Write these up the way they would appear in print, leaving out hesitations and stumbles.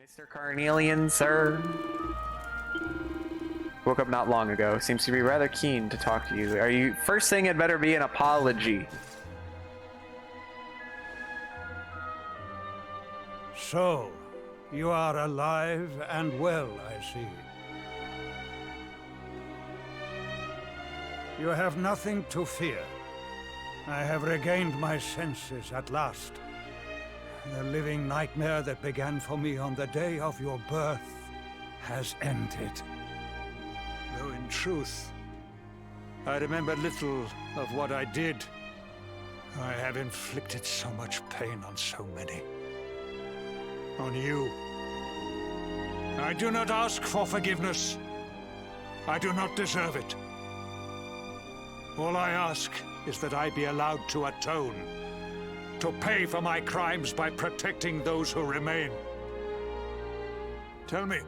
Mr. Carnelian, sir. Woke up not long ago. Seems to be rather keen to talk to you. Are you... First thing, it better be an apology. So, you are alive and well, I see. You have nothing to fear. I have regained my senses at last. The living nightmare that began for me on the day of your birth has ended. Though in truth, I remember little of what I did. I have inflicted so much pain on so many. On you. I do not ask for forgiveness. I do not deserve it. All I ask is that I be allowed to atone, to pay for my crimes by protecting those who remain. Tell me,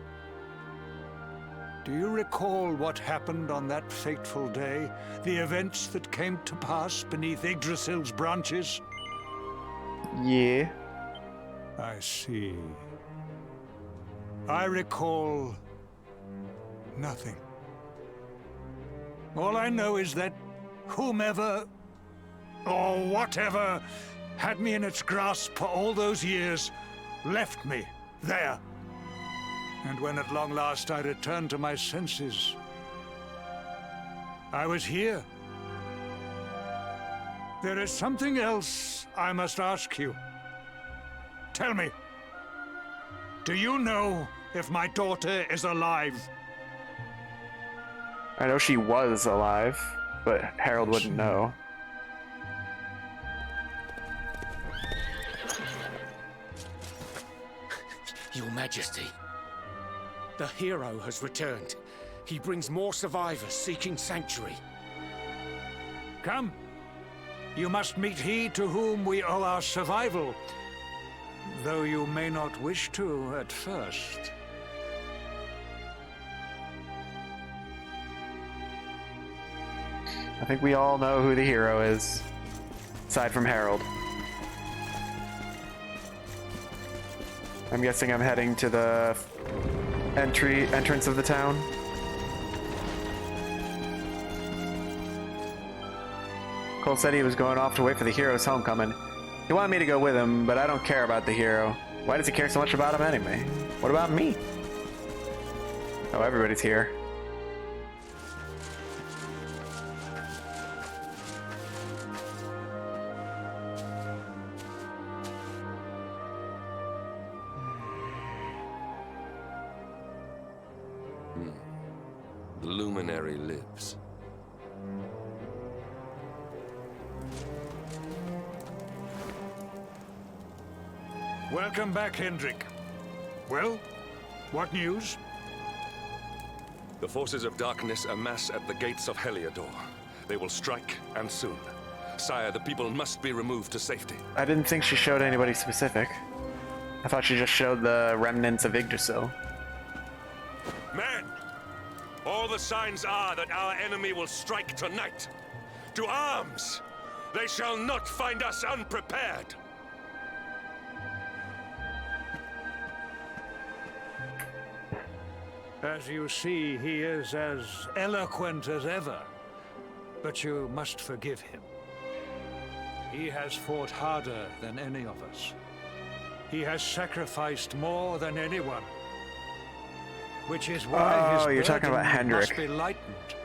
do you recall what happened on that fateful day? The events that came to pass beneath Yggdrasil's branches? Yeah. I see. I recall nothing. All I know is that whomever or whatever had me in its grasp for all those years left me there. And when at long last I returned to my senses, I was here. There is something else I must ask you. Tell me, do you know if my daughter is alive? I know she was alive, but Harold wouldn't know. Your Majesty, the hero has returned. He brings more survivors seeking sanctuary. Come. You must meet he to whom we owe our survival. Though you may not wish to at first. I think we all know who the hero is, aside from Harold. I'm guessing I'm heading to the entrance of the town. Cole said he was going off to wait for the hero's homecoming. He wanted me to go with him, but I don't care about the hero. Why does he care so much about him anyway? What about me? Oh, everybody's here. The luminary lives. Welcome back, Hendrik. Well, what news? The forces of darkness amass at the gates of Heliodor. They will strike, and soon. Sire, the people must be removed to safety. I didn't think she showed anybody specific. I thought she just showed the remnants of Yggdrasil. Men! All the signs are that our enemy will strike tonight. To arms! They shall not find us unprepared! As you see, he is as eloquent as ever. But you must forgive him. He has fought harder than any of us. He has sacrificed more than anyone. Which is why his you're talking about burden Hendrik. must be lightened.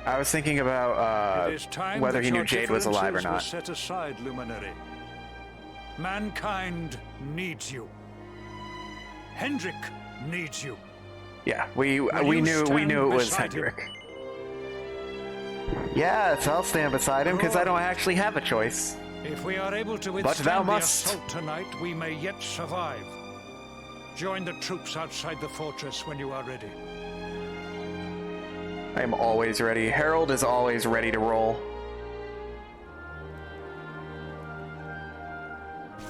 I was thinking about It is time whether that he knew your Jade was alive or differences were not. set aside, Luminary. Mankind needs you. Hendrik needs you. Yeah, we you knew stand it was beside him? Hendrik. Yes, I'll stand beside him because I don't actually have a choice. If we are able to thou withstand the must. assault tonight, we may yet survive. Join the troops outside the fortress when you are ready. I am always ready. Harold is always ready to roll.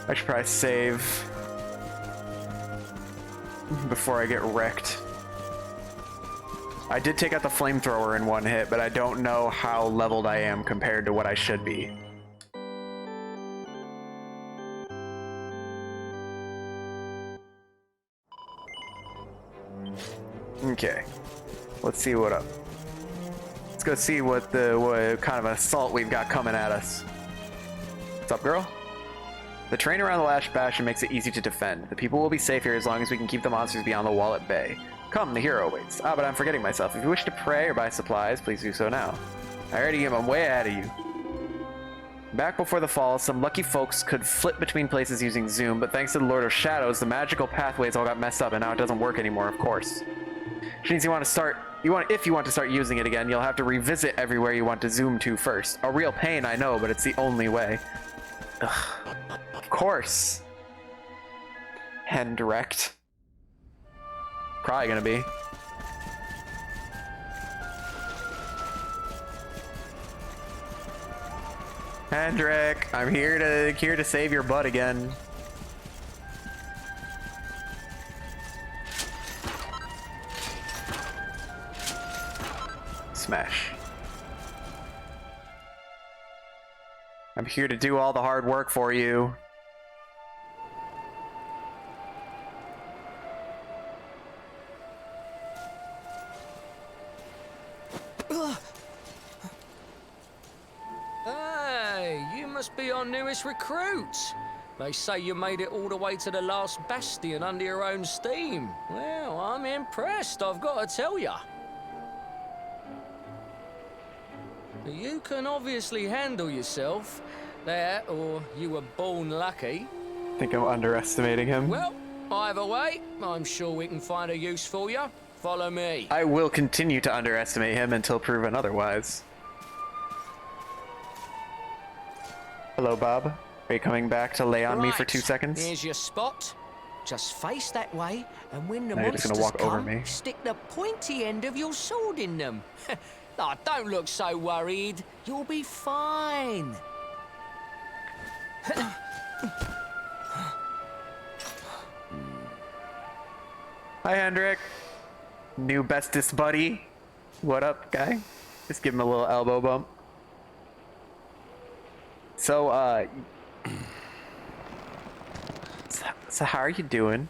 I should probably save before I get wrecked. I did take out the flamethrower in one hit, but I don't know how leveled I am compared to what I should be. Okay. Let's see what up. Let's go see what kind of an assault we've got coming at us. What's up, girl? The terrain around the Last Bastion makes it easy to defend. The people will be safe here as long as we can keep the monsters beyond the wall at bay. Come, the hero waits. Ah, but I'm forgetting myself. If you wish to pray or buy supplies, please do so now. I already am. I'm way ahead of you. Back before the fall, some lucky folks could flip between places using Zoom, but thanks to the Lord of Shadows, the magical pathways all got messed up, and now it doesn't work anymore, of course. Which means if you want to start using it again, you'll have to revisit everywhere you want to zoom to first. A real pain, I know, but it's the only way. Ugh. Of course. Hand direct. Probably gonna be. Hendrik, I'm here to save your butt again. Smash. I'm here to do all the hard work for you. Hey, you must be our newest recruits. They say you made it all the way to the Last Bastion under your own steam. Well, I'm impressed, I've got to tell ya. You can obviously handle yourself. That, or you were born lucky. I think I'm underestimating him. Well, either way, I'm sure we can find a use for you. Follow me. I will continue to underestimate him until proven otherwise. Hello, Bob. Are you coming back to lay on me for 2 seconds? Here's your spot. Just face that way, and when the Now you're just monsters gonna walk over come, me. stick the pointy end of your sword in them. Oh, don't look so worried. You'll be fine. Hi, Hendrik. New bestest buddy. What up, guy? Just give him a little elbow bump. So, so how are you doing?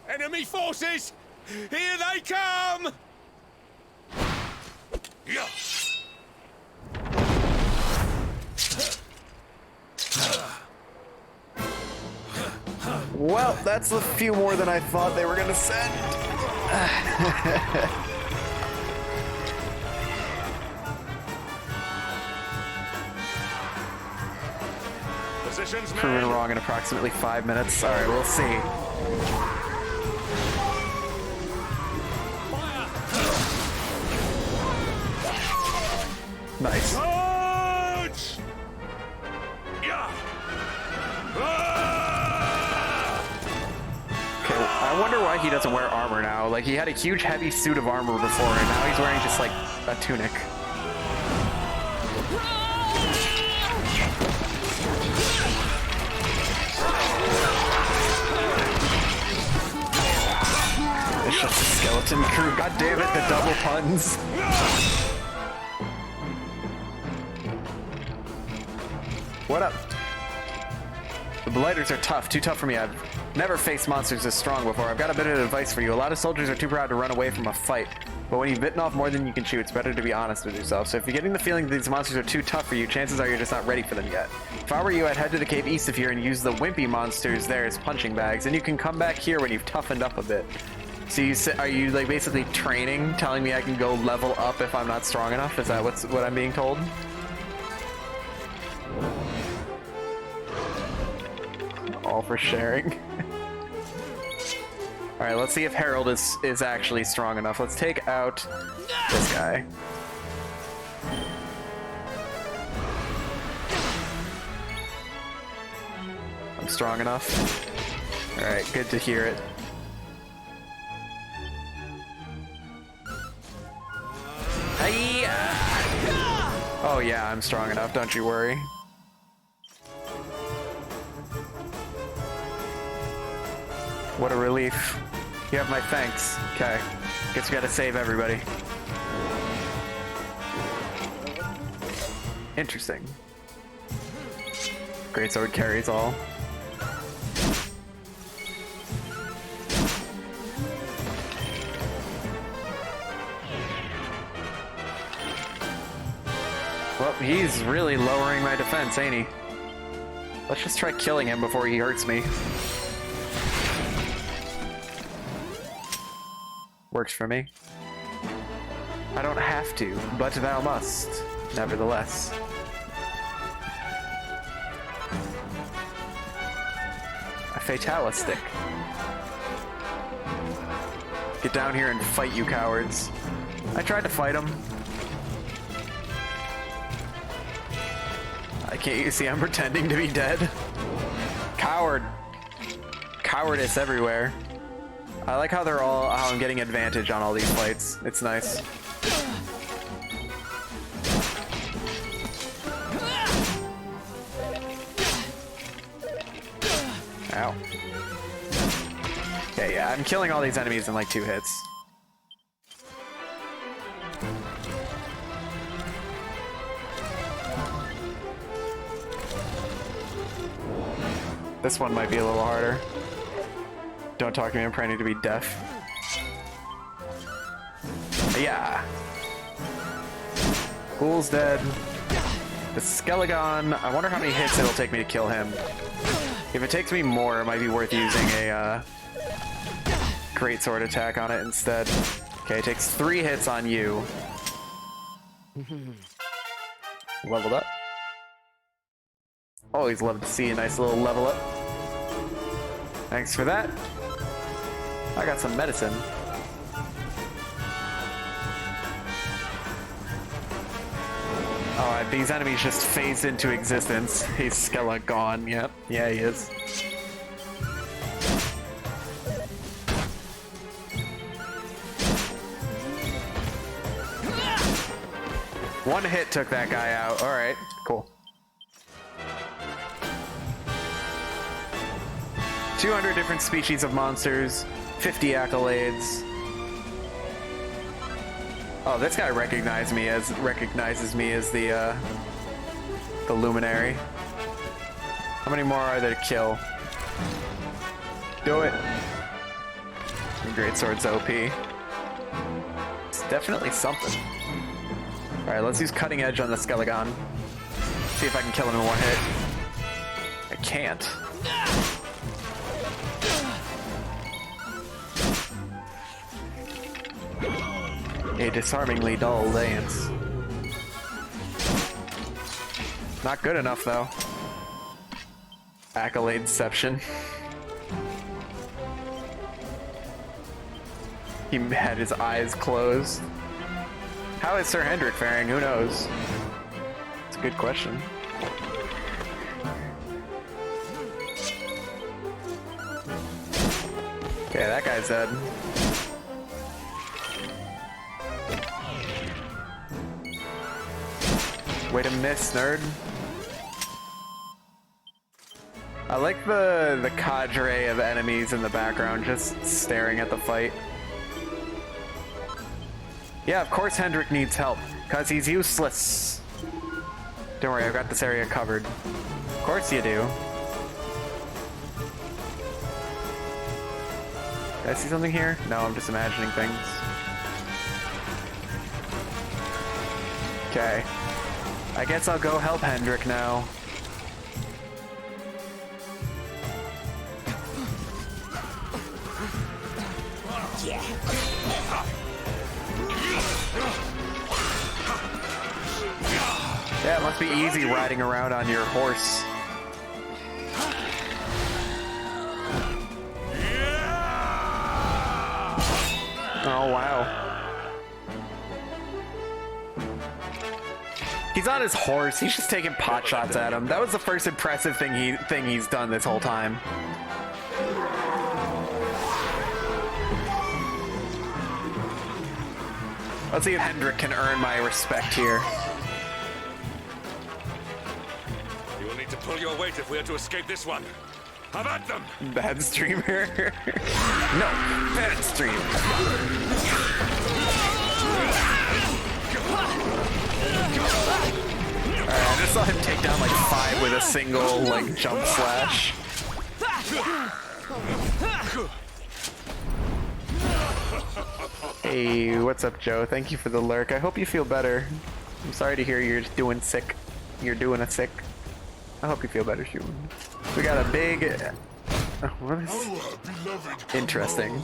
Enemy forces! Here they come! Yeah. Well, that's a few more than I thought they were gonna send. Positions, Proven men. wrong in approximately 5 minutes. Alright, we'll see. Nice. Charge! Yeah. Ah! Okay, I wonder why he doesn't wear armor now. Like, he had a huge heavy suit of armor before, and now he's wearing just, like, a tunic. It's just a skeleton crew. God damn it, the double puns. What up? The Blighters are tough, too tough for me. I've never faced monsters this strong before. I've got a bit of advice for you. A lot of soldiers are too proud to run away from a fight, but when you've bitten off more than you can chew, it's better to be honest with yourself. So if you're getting the feeling that these monsters are too tough for you, chances are you're just not ready for them yet. If I were you, I'd head to the cave east of here and use the wimpy monsters there as punching bags, and you can come back here when you've toughened up a bit. So are you like basically training, telling me I can go level up if I'm not strong enough? Is that what I'm being told? All for sharing. Alright, let's see if Harold is actually strong enough. Let's take out this guy. I'm strong enough. Alright, good to hear it. Hi-ya! Oh yeah, I'm strong enough, don't you worry. What a relief. You have my thanks. Okay. Guess we gotta save everybody. Interesting. Greatsword carries all. He's really lowering my defense, ain't he? Let's just try killing him before he hurts me. Works for me. I don't have to, but thou must, nevertheless. A fatalistic. Get down here and fight, you cowards. I tried to fight him. Can't you see I'm pretending to be dead? Coward. Cowardice everywhere. I like how how I'm getting advantage on all these fights. It's nice. Ow. Okay, yeah, I'm killing all these enemies in like 2 hits. This one might be a little harder. Don't talk to me, I'm pretending to be deaf. Yeah. Ghoul's dead. The Skelegon, I wonder how many hits it'll take me to kill him. If it takes me more, it might be worth using a great sword attack on it instead. Okay, it takes 3 hits on you. Leveled up. Always love to see a nice little level up. Thanks for that. I got some medicine. Oh, these enemies just phased into existence. He's Skelegon, yep. Yeah, he is. One hit took that guy out. Alright, cool. 200 different species of monsters, 50 accolades. Oh, this guy recognizes me as the luminary. How many more are there to kill? Do it. Great sword's OP. It's definitely something. All right, let's use cutting edge on the Skelegon. See if I can kill him in 1 hit. I can't. A disarmingly dull dance. Not good enough, though. Accolade-ception. He had his eyes closed. How is Sir Hendrik faring? Who knows? It's a good question. Okay, that guy's dead. Way to miss, nerd. I like the cadre of enemies in the background just staring at the fight. Yeah, of course Hendrik needs help, because he's useless. Don't worry, I've got this area covered. Of course you do. Did I see something here? No, I'm just imagining things. Okay. I guess I'll go help Hendrik now. Yeah, it must be easy riding around on your horse. Oh, wow. He's on his horse. He's just taking pot shots at him. That was the first impressive thing he's done this whole time. Let's see if Hendrik can earn my respect here. You will need to pull your weight if we are to escape this one. Have at them! Bad streamer. No, bad stream. Alright, I just saw him take down like 5 with a single like jump slash. Hey, what's up, Joe? Thank you for the lurk. I hope you feel better. I'm sorry to hear you're doing sick. You're doing a sick. I hope you feel better soon. We got a big... what is... Interesting.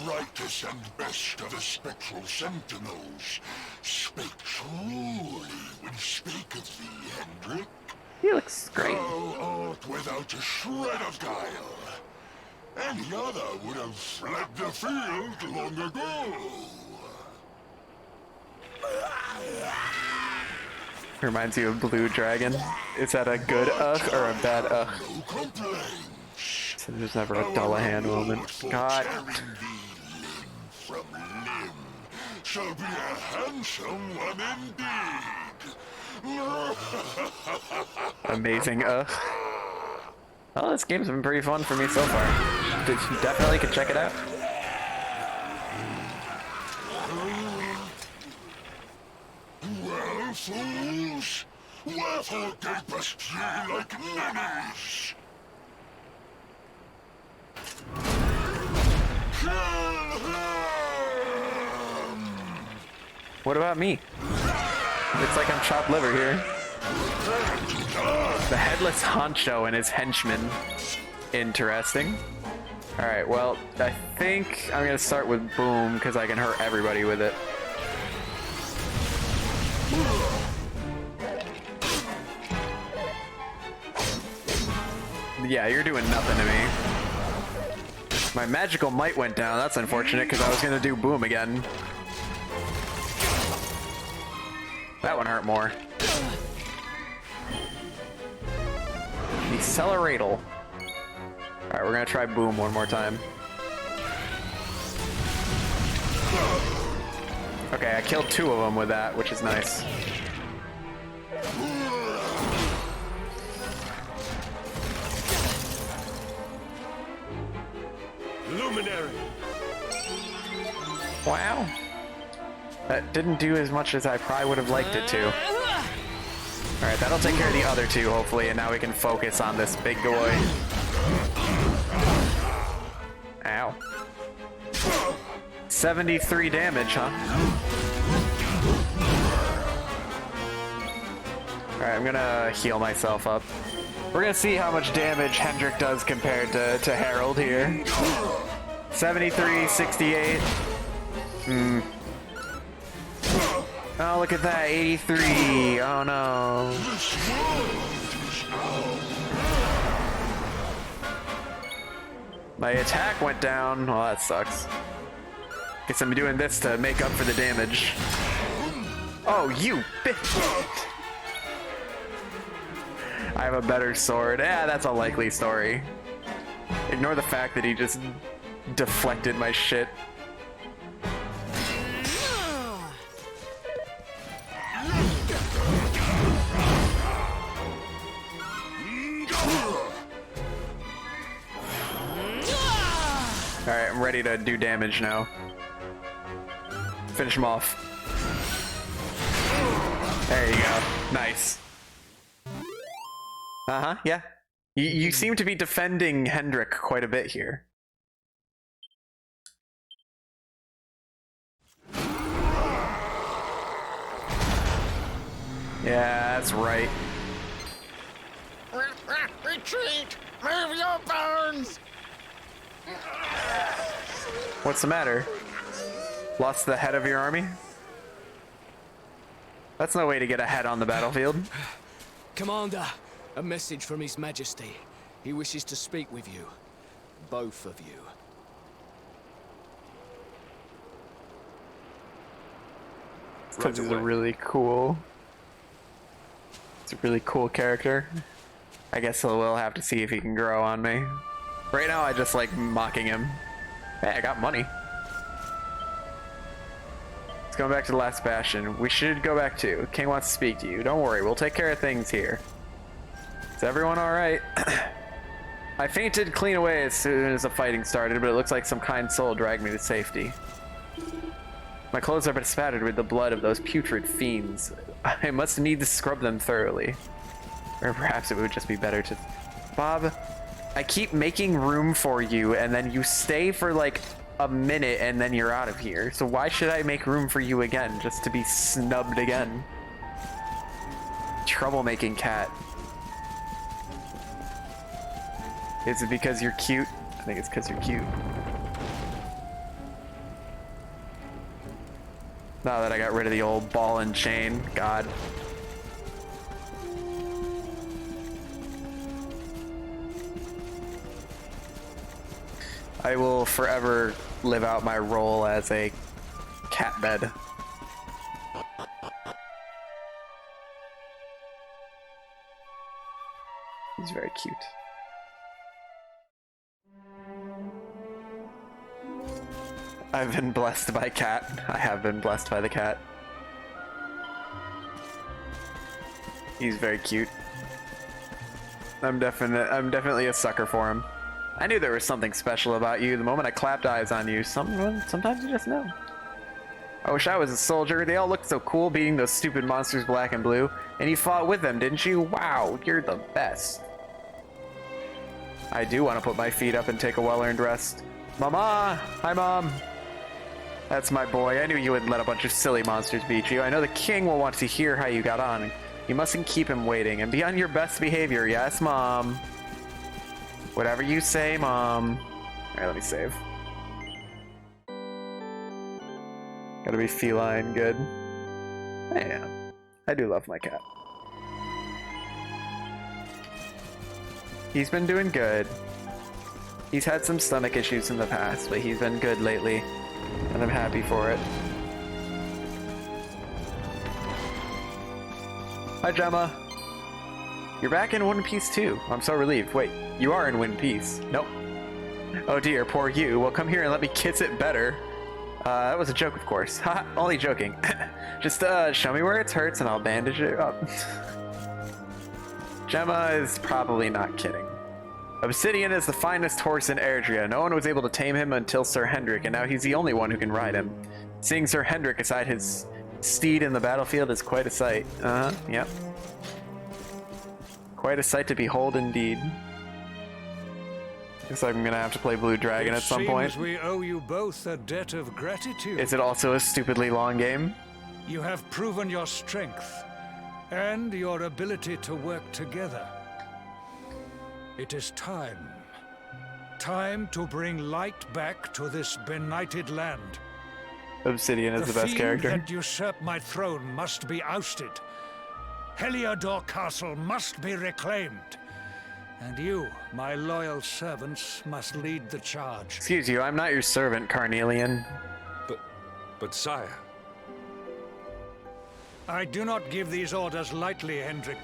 Rightest and best of the spectral sentinels, spake truly when spaketh thee, Hendrik. He looks great. Thou art without a shred of guile. Any other would have fled the field long ago. Reminds you of Blue Dragon. Is that a good ugh or a bad ugh? No complaints. So there's never a Dullahan moment. God. Tearing thee limb from limb shall be a handsome one indeed. Amazing ugh. Well, this game's been pretty fun for me so far. Definitely could check it out. Well, fools, wherefore gapest ye like ninnies? Kill him! What about me? Looks like I'm chopped liver here. The headless honcho and his henchmen. Interesting. Alright, well, I think I'm gonna start with Boom because I can hurt everybody with it. Yeah, you're doing nothing to me. My magical might went down. That's unfortunate because I was gonna do Boom again. That one hurt more. Acceleratal. Alright, we're gonna try Boom one more time. Okay, I killed 2 of them with that, which is nice. Luminary. Wow. That didn't do as much as I probably would have liked it to. Alright, that'll take care of the other 2, hopefully, and now we can focus on this big boy. Ow. 73 damage, huh? Alright, I'm gonna heal myself up. We're gonna see how much damage Hendrik does compared to Harold here. 73, 68. Oh, look at that, 83. Oh no. My attack went down. Well, that sucks. Guess I'm doing this to make up for the damage. Oh, you bitch! I have a better sword. Yeah, that's a likely story. Ignore the fact that he just deflected my shit. Alright, I'm ready to do damage now. Finish him off. There you go. Nice. Uh-huh, yeah. You seem to be defending Hendrik quite a bit here. Yeah, that's right. Retreat! Move your bones! What's the matter? Lost the head of your army? That's no way to get ahead on the battlefield. Commander, a message from His Majesty. He wishes to speak with you. Both of you. Because he's a really cool... It's a really cool character. I guess we'll have to see if he can grow on me. Right now I just like mocking him. Hey, I got money. Let's go back to the Last Bastion. We should go back too. King wants to speak to you. Don't worry, we'll take care of things here. Is everyone alright? I fainted clean away as soon as the fighting started, but it looks like some kind soul dragged me to safety. My clothes are bespattered with the blood of those putrid fiends. I must need to scrub them thoroughly. Or perhaps it would just be better to... Bob, I keep making room for you, and then you stay for like a minute and then you're out of here. So why should I make room for you again, just to be snubbed again? Troublemaking cat. Is it because you're cute? I think it's because you're cute. Now that I got rid of the old ball and chain, God. I will forever live out my role as a cat bed. He's very cute. I've been blessed by cat. I have been blessed by the cat. He's very cute. I'm definitely a sucker for him. I knew there was something special about you the moment I clapped eyes on you. Sometimes you just know. I wish I was a soldier. They all looked so cool beating those stupid monsters black and blue. And you fought with them, didn't you? Wow, you're the best. I do want to put my feet up and take a well-earned rest. Mama! Hi, Mom! That's my boy. I knew you wouldn't let a bunch of silly monsters beat you. I know the king will want to hear how you got on. You mustn't keep him waiting, and be on your best behavior. Yes, Mom. Whatever you say, Mom. Alright, let me save. Gotta be feline good. Man, I do love my cat. He's been doing good. He's had some stomach issues in the past, but he's been good lately. And I'm happy for it. Hi, Gemma. You're back in One Piece too. I'm so relieved. Wait, you are in One Piece. Nope. Oh dear, poor you. Well, come here and let me kiss it better. That was a joke, of course. Haha, only joking. Just, show me where it hurts and I'll bandage it up. Gemma is probably not kidding. Obsidian is the finest horse in Erdrea. No one was able to tame him until Sir Hendrik, and now he's the only one who can ride him. Seeing Sir Hendrik beside his steed in the battlefield is quite a sight. Yep. Quite a sight to behold indeed. Looks like I'm gonna have to play Blue Dragon at some point. We owe you both a debt of gratitude. Is it also a stupidly long game? You have proven your strength and your ability to work together. It is time. Time to bring light back to this benighted land. Obsidian is the best character. The fiend that usurped my throne must be ousted. Heliodor Castle must be reclaimed. And you, my loyal servants, must lead the charge. Excuse you, I'm not your servant, Carnelian. But sire... I do not give these orders lightly, Hendrik.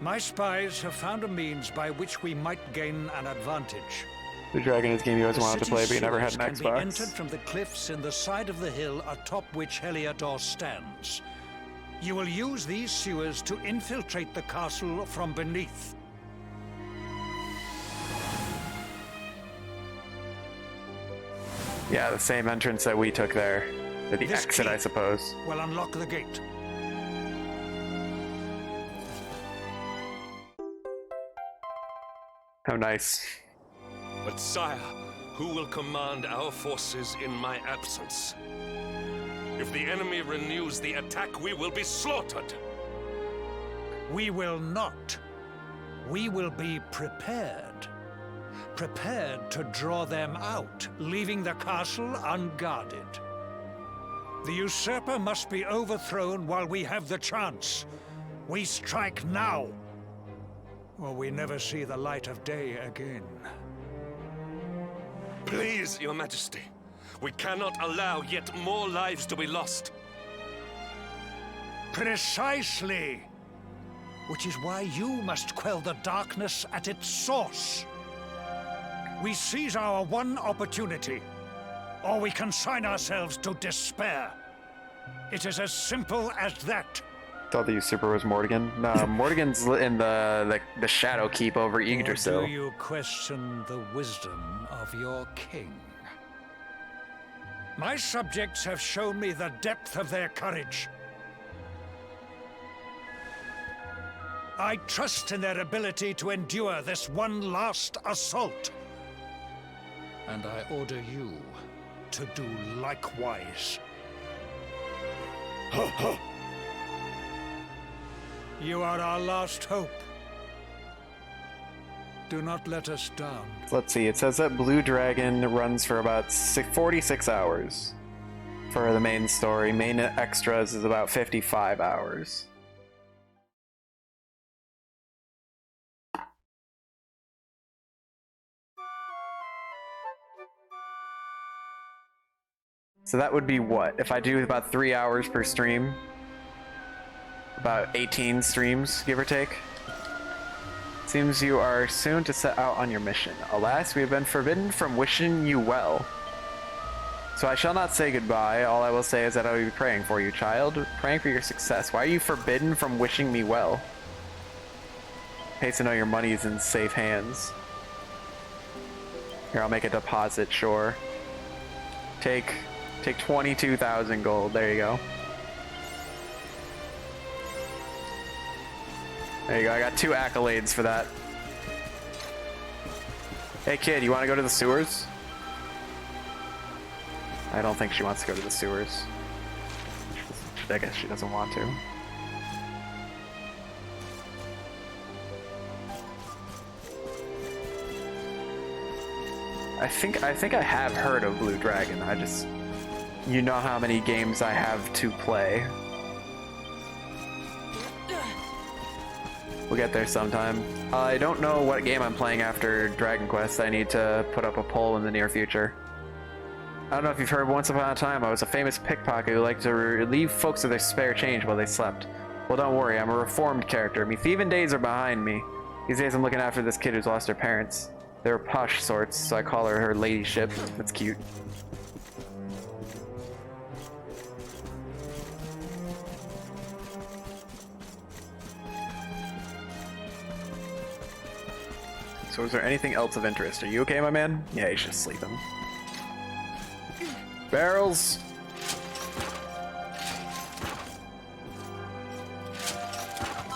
My spies have found a means by which we might gain an advantage. The Dragon is a game you always wanted to play, but you never had an Xbox. Can be entered Xbox. from the cliffs in the side of the hill atop which Heliodor stands. You will use these sewers to infiltrate the castle from beneath. Yeah, the same entrance that we took there. Or the This exit, key I suppose. will unlock the gate. How nice. But sire, who will command our forces in my absence? If the enemy renews the attack, we will be slaughtered. We will not. We will be prepared. Prepared to draw them out, leaving the castle unguarded. The usurper must be overthrown while we have the chance. We strike now, or we never see the light of day again. Please, your majesty. We cannot allow yet more lives to be lost. Precisely! Which is why you must quell the darkness at its source. We seize our one opportunity, or we consign ourselves to despair. It is as simple as that. Thought the usurper was Mortigan. No, Mortigan's in the Shadow Keep over Or Yggdrasil. do you question the wisdom of your king? My subjects have shown me the depth of their courage. I trust in their ability to endure this one last assault. And I order you to do likewise. You are our last hope. Do not let us down. Let's see, it says that Blue Dragon runs for about 46 hours for the main story. Main extras is about 55 hours. So that would be what? If I do about 3 hours per stream? About 18 streams, give or take? Seems you are soon to set out on your mission. Alas, we have been forbidden from wishing you well. So I shall not say goodbye. All I will say is that I will be praying for you, child. Praying for your success. Why are you forbidden from wishing me well? Hates to know your money is in safe hands. Here, I'll make a deposit, sure. Take 22,000 gold. There you go. There you go. I got 2 accolades for that. Hey kid, you want to go to the sewers? I don't think she wants to go to the sewers. I guess she doesn't want to. I think I have heard of Blue Dragon. I just... You know how many games I have to play. We'll get there sometime. I don't know what game I'm playing after Dragon Quest. I need to put up a poll in the near future. I don't know if you've heard, once upon a time I was a famous pickpocket who liked to relieve folks of their spare change while they slept. Well, don't worry, I'm a reformed character. Me thieving days are behind me. These days I'm looking after this kid who's lost her parents. They're posh sorts, so I call her ladyship. That's cute. So is there anything else of interest? Are you okay, my man? Yeah, he's just sleeping. Barrels!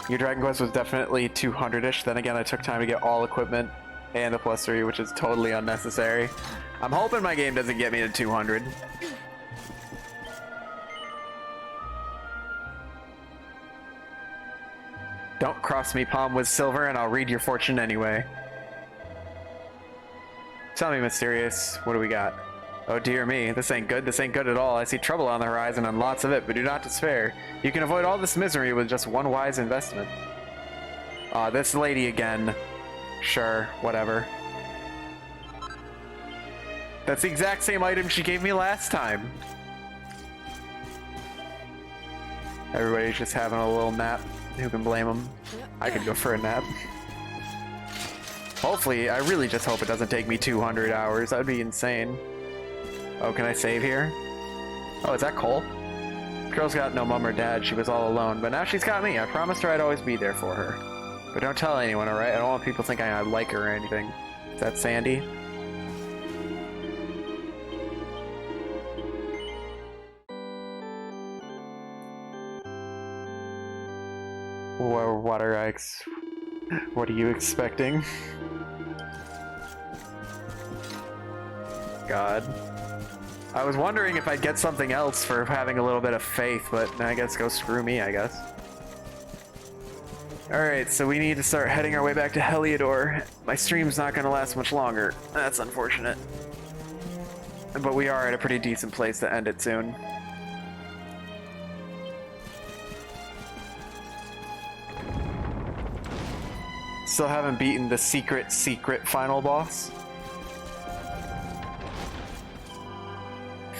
Your Dragon Quest was definitely 200-ish. Then again, I took time to get all equipment and the +3, which is totally unnecessary. I'm hoping my game doesn't get me to 200. Don't cross me, palm with silver, and I'll read your fortune anyway. Tell me, Mysterious, what do we got? Oh dear me, this ain't good at all. I see trouble on the horizon and lots of it, but do not despair. You can avoid all this misery with just one wise investment. Aw, this lady again. Sure, whatever. That's the exact same item she gave me last time. Everybody's just having a little nap. Who can blame them? I could go for a nap. Hopefully, I really just hope it doesn't take me 200 hours. That would be insane. Oh, can I save here? Oh, is that Cole? Girl's got no mom or dad. She was all alone, but now she's got me. I promised her I'd always be there for her. But don't tell anyone, alright? I don't want people thinking I like her or anything. Is that Sandy? What are you expecting? God. I was wondering if I'd get something else for having a little bit of faith, but I guess go screw me, I guess. Alright, so we need to start heading our way back to Heliodor. My stream's not gonna last much longer. That's unfortunate. But we are at a pretty decent place to end it soon. Still haven't beaten the secret final boss.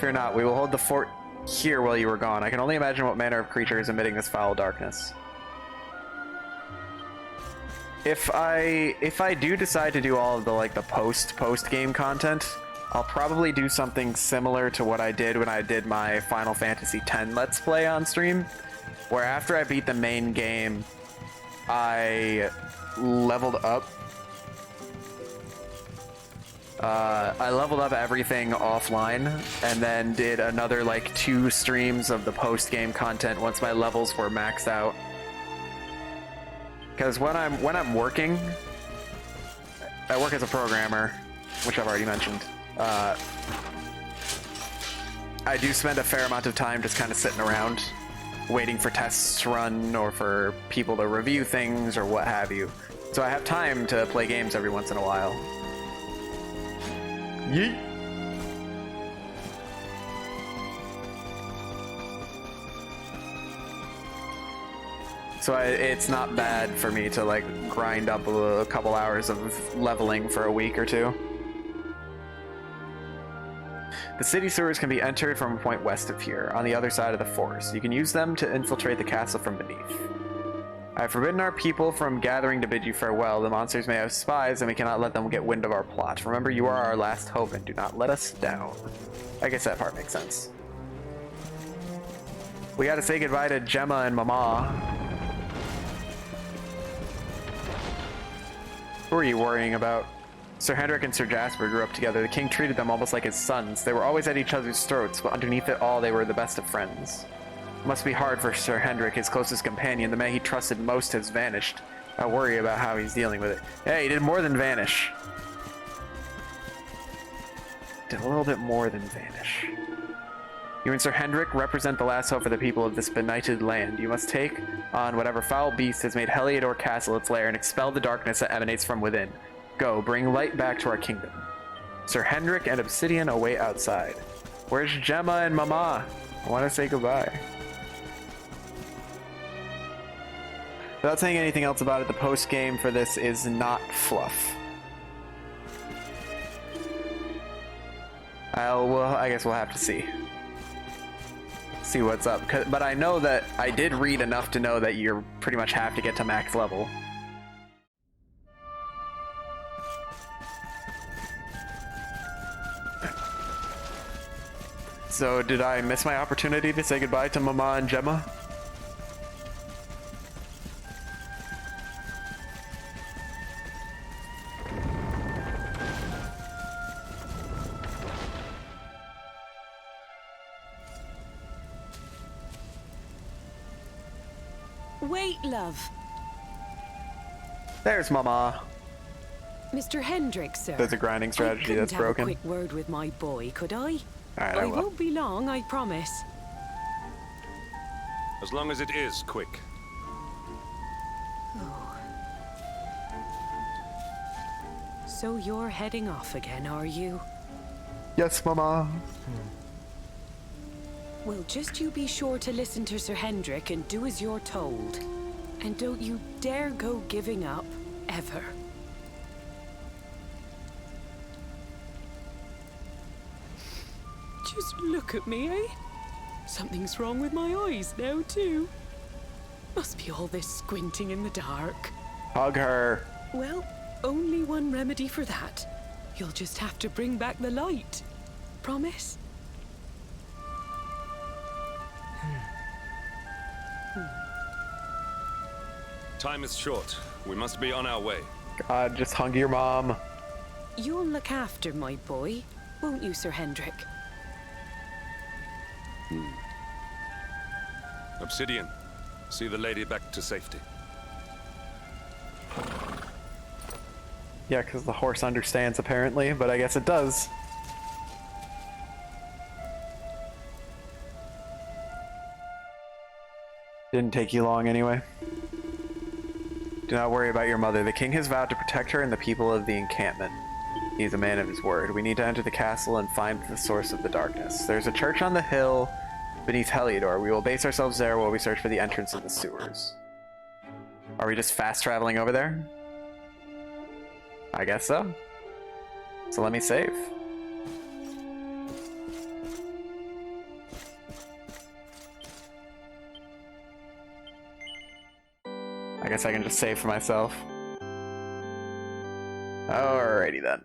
Fear not, we will hold the fort here while you are gone. I can only imagine what manner of creature is emitting this foul darkness. If I do decide to do all of the post game content, I'll probably do something similar to what I did when I did my Final Fantasy X Let's Play on stream, where after I beat the main game, I leveled up. I leveled up everything offline, and then did another 2 streams of the post-game content once my levels were maxed out. Because when I'm working, I work as a programmer, which I've already mentioned. I do spend a fair amount of time just kind of sitting around, waiting for tests to run or for people to review things or what have you. So I have time to play games every once in a while. Yeet. So it's not bad for me to like grind up a couple hours of leveling for a week or two. The city sewers can be entered from a point west of here, on the other side of the forest. You can use them to infiltrate the castle from beneath. I have forbidden our people from gathering to bid you farewell. The monsters may have spies, and we cannot let them get wind of our plot. Remember, you are our last hope, and do not let us down. I guess that part makes sense. We gotta say goodbye to Gemma and Mama. Who are you worrying about? Sir Hendrik and Sir Jasper grew up together. The king treated them almost like his sons. They were always at each other's throats, but underneath it all, they were the best of friends. It must be hard for Sir Hendrik, his closest companion. The man he trusted most has vanished. I worry about how he's dealing with it. Hey, he did more than vanish. Did a little bit more than vanish. You and Sir Hendrik represent the last hope for the people of this benighted land. You must take on whatever foul beast has made Heliodor Castle its lair and expel the darkness that emanates from within. Go, bring light back to our kingdom. Sir Hendrik and Obsidian await outside. Where's Gemma and Mama? I want to say goodbye. Without saying anything else about it, the post-game for this is not fluff. I guess we'll have to see. See what's up. But I know that I did read enough to know that you pretty much have to get to max level. So did I miss my opportunity to say goodbye to Mama and Gemma? Wait, love. There's Mama. Mr. Hendrik, sir. There's a grinding strategy that's broken. I couldn't have a quick word with my boy, could I? Alright, I won't be long, I promise. As long as it is quick. So you're heading off again, are you? Yes, Mama. Well, just you be sure to listen to Sir Hendrik and do as you're told. And don't you dare go giving up, ever. Just look at me, eh? Something's wrong with my eyes now, too. Must be all this squinting in the dark. Hug her. Well, only one remedy for that. You'll just have to bring back the light. Promise? Time is short. We must be on our way. God, just hug your mom. You'll look after my boy, won't you, Sir Hendrik? Obsidian, see the lady back to safety. Yeah, because the horse understands apparently, but I guess it does. Didn't take you long anyway. Do not worry about your mother. The king has vowed to protect her and the people of the encampment. He is a man of his word. We need to enter the castle and find the source of the darkness. There's a church on the hill beneath Heliodor. We will base ourselves there while we search for the entrance of the sewers. Are we just fast traveling over there? I guess so. So let me save. I guess I can just save for myself. Alrighty then.